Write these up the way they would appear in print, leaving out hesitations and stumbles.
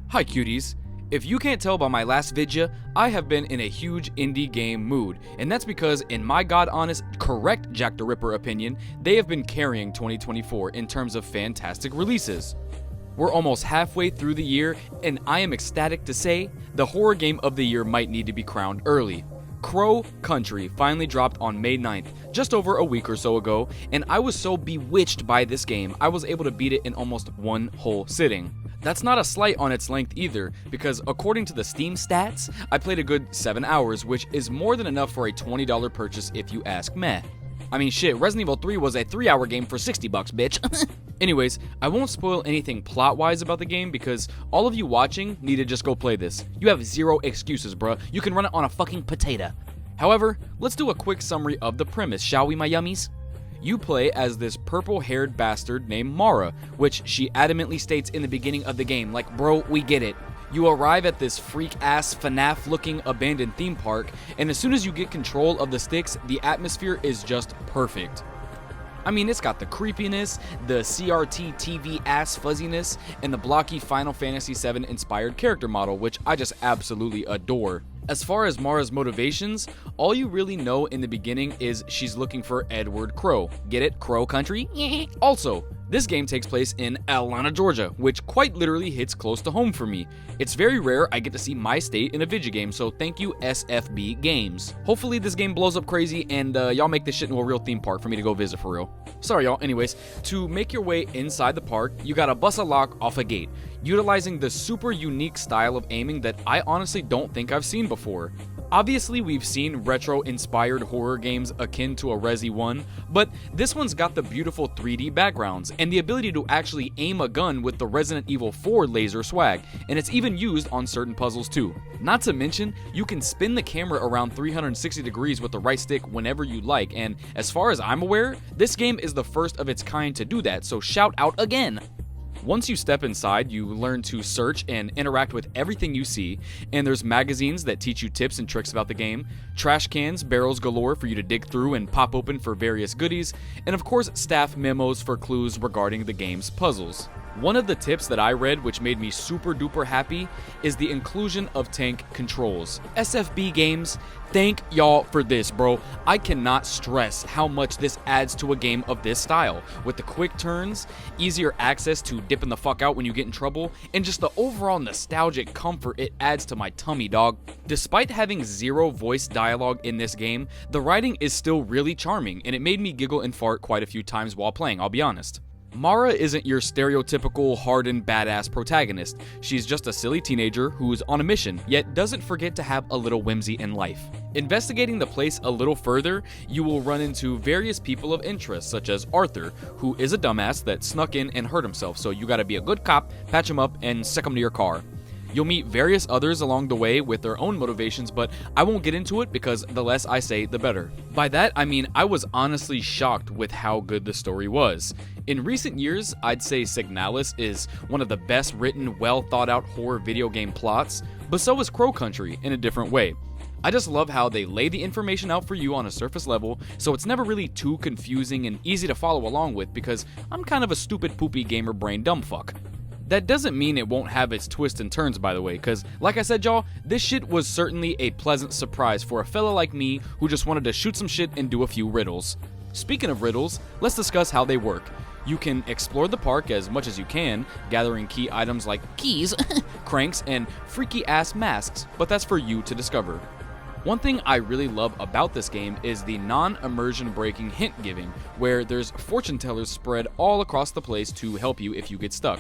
Hi cuties. If you can't tell by my last vidya, I have been in a huge indie game mood, and that's because in my god honest, correct Jack the Ripper opinion, they have been carrying 2024 in terms of fantastic releases. We're almost halfway through the year, and I am ecstatic to say the horror game of the year might need to be crowned early. Crow Country finally dropped on May 9th, just over a week or so ago, and I was so bewitched by this game, I was able to beat it in almost one whole sitting. That's not a slight on its length either, because according to the Steam stats, I played a good 7 hours, which is more than enough for a $20 purchase if you ask me. I mean shit, Resident Evil 3 was a 3-hour game for $60, bitch. Anyways, I won't spoil anything plot-wise about the game because all of you watching need to just go play this. You have zero excuses, bruh. You can run it on a fucking potato. However, let's do a quick summary of the premise, shall we, my yummies? You play as this purple-haired bastard named Mara, which she adamantly states in the beginning of the game, like, bro, we get it. You arrive at this freak-ass FNAF-looking abandoned theme park, and as soon as you get control of the sticks, the atmosphere is just perfect. I mean, it's got the creepiness, the CRT TV ass fuzziness, and the blocky Final Fantasy VII inspired character model, which I just absolutely adore. As far as Mara's motivations, all you really know in the beginning is she's looking for Edward Crow. Get it? Crow Country? Also, this game takes place in Atlanta, Georgia, which quite literally hits close to home for me. It's very rare I get to see my state in a video game, so thank you SFB Games. Hopefully this game blows up crazy and y'all make this shit into a real theme park for me to go visit for real. Sorry y'all, anyways, to make your way inside the park, you gotta bust a lock off a gate, utilizing the super unique style of aiming that I honestly don't think I've seen before. Obviously, we've seen retro-inspired horror games akin to a Resi 1, but this one's got the beautiful 3D backgrounds and the ability to actually aim a gun with the Resident Evil 4 laser swag, and it's even used on certain puzzles too. Not to mention, you can spin the camera around 360 degrees with the right stick whenever you like, and as far as I'm aware, this game is the first of its kind to do that, so shout out again! Once you step inside, you learn to search and interact with everything you see, and there's magazines that teach you tips and tricks about the game, trash cans, barrels galore for you to dig through and pop open for various goodies, and of course staff memos for clues regarding the game's puzzles. One of the tips that I read which made me super duper happy is the inclusion of tank controls. SFB Games, thank y'all for this, bro. I cannot stress how much this adds to a game of this style, with the quick turns, easier access to dipping the fuck out when you get in trouble, and just the overall nostalgic comfort it adds to my tummy, dog. Despite having zero voice dialogue in this game, the writing is still really charming, and it made me giggle and fart quite a few times while playing, I'll be honest. Mara isn't your stereotypical hardened badass protagonist. She's just a silly teenager who's on a mission, yet doesn't forget to have a little whimsy in life. Investigating the place a little further, you will run into various people of interest, such as Arthur, who is a dumbass that snuck in and hurt himself, so you gotta be a good cop, patch him up, and sick him to your car. You'll meet various others along the way with their own motivations, but I won't get into it because the less I say, the better. By that, I mean I was honestly shocked with how good the story was. In recent years, I'd say Signalis is one of the best written, well thought out horror video game plots, but so is Crow Country in a different way. I just love how they lay the information out for you on a surface level, so it's never really too confusing and easy to follow along with because I'm kind of a stupid poopy gamer brain dumbfuck. That doesn't mean it won't have its twists and turns, by the way, because, like I said, y'all, this shit was certainly a pleasant surprise for a fella like me who just wanted to shoot some shit and do a few riddles. Speaking of riddles, let's discuss how they work. You can explore the park as much as you can, gathering key items like keys, cranks, and freaky-ass masks, but that's for you to discover. One thing I really love about this game is the non-immersion breaking hint giving, where there's fortune tellers spread all across the place to help you if you get stuck.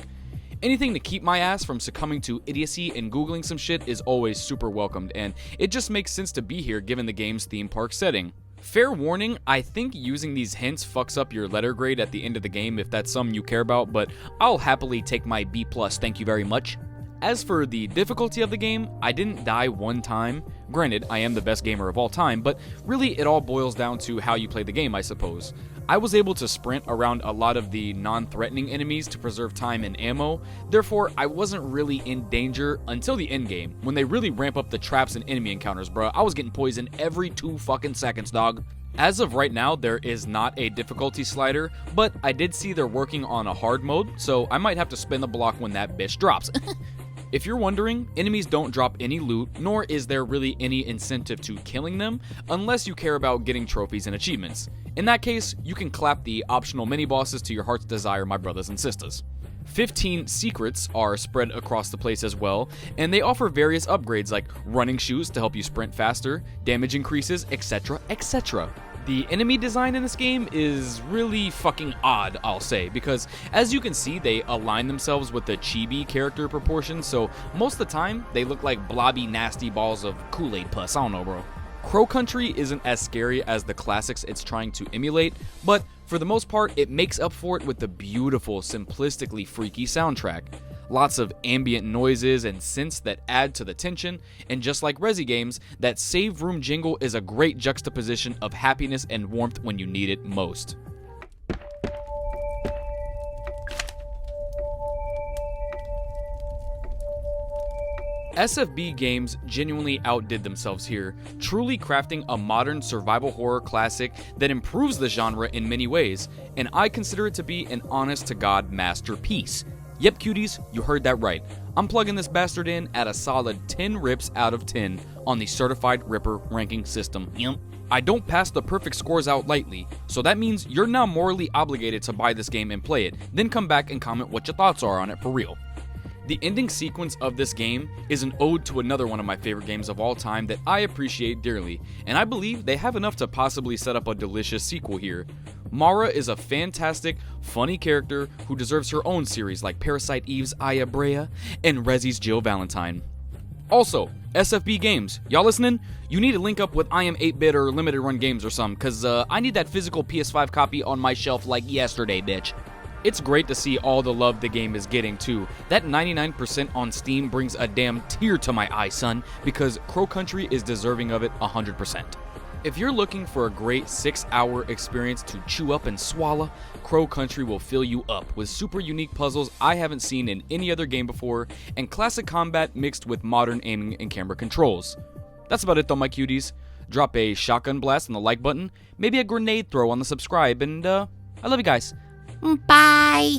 Anything to keep my ass from succumbing to idiocy and googling some shit is always super welcomed, and it just makes sense to be here given the game's theme park setting. Fair warning, I think using these hints fucks up your letter grade at the end of the game if that's something you care about, but I'll happily take my B+, thank you very much. As for the difficulty of the game, I didn't die one time. Granted, I am the best gamer of all time, but really it all boils down to how you play the game, I suppose. I was able to sprint around a lot of the non-threatening enemies to preserve time and ammo, therefore I wasn't really in danger until the endgame, when they really ramp up the traps and enemy encounters, bruh. I was getting poisoned every 2 fucking seconds, dog. As of right now, there is not a difficulty slider, but I did see they're working on a hard mode, so I might have to spin the block when that bitch drops. If you're wondering, enemies don't drop any loot, nor is there really any incentive to killing them, unless you care about getting trophies and achievements. In that case, you can clap the optional mini-bosses to your heart's desire, my brothers and sisters. 15 secrets are spread across the place as well, and they offer various upgrades like running shoes to help you sprint faster, damage increases, etc, etc. The enemy design in this game is really fucking odd, I'll say, because as you can see, they align themselves with the chibi character proportions, so most of the time, they look like blobby, nasty balls of Kool-Aid pus. I don't know, bro. Crow Country isn't as scary as the classics it's trying to emulate, but for the most part, it makes up for it with the beautiful, simplistically freaky soundtrack. Lots of ambient noises and synths that add to the tension, and just like Resi games, that save room jingle is a great juxtaposition of happiness and warmth when you need it most. SFB Games genuinely outdid themselves here, truly crafting a modern survival horror classic that improves the genre in many ways, and I consider it to be an honest-to-God masterpiece. Yep, cuties, you heard that right. I'm plugging this bastard in at a solid 10 rips out of 10 on the Certified Ripper ranking system. Yep. I don't pass the perfect scores out lightly, so that means you're now morally obligated to buy this game and play it, then come back and comment what your thoughts are on it for real. The ending sequence of this game is an ode to another one of my favorite games of all time that I appreciate dearly, and I believe they have enough to possibly set up a delicious sequel here. Mara is a fantastic, funny character who deserves her own series like Parasite Eve's Aya Brea and Resi's Jill Valentine. Also, SFB Games, y'all listening? You need to link up with I Am 8-Bit or Limited Run Games or something, cause I need that physical PS5 copy on my shelf like yesterday, bitch. It's great to see all the love the game is getting too. That 99% on Steam brings a damn tear to my eye, son, because Crow Country is deserving of it 100%. If you're looking for a great 6-hour experience to chew up and swallow, Crow Country will fill you up with super unique puzzles I haven't seen in any other game before, and classic combat mixed with modern aiming and camera controls. That's about it though, my cuties. Drop a shotgun blast on the like button, maybe a grenade throw on the subscribe, and I love you guys. Bye.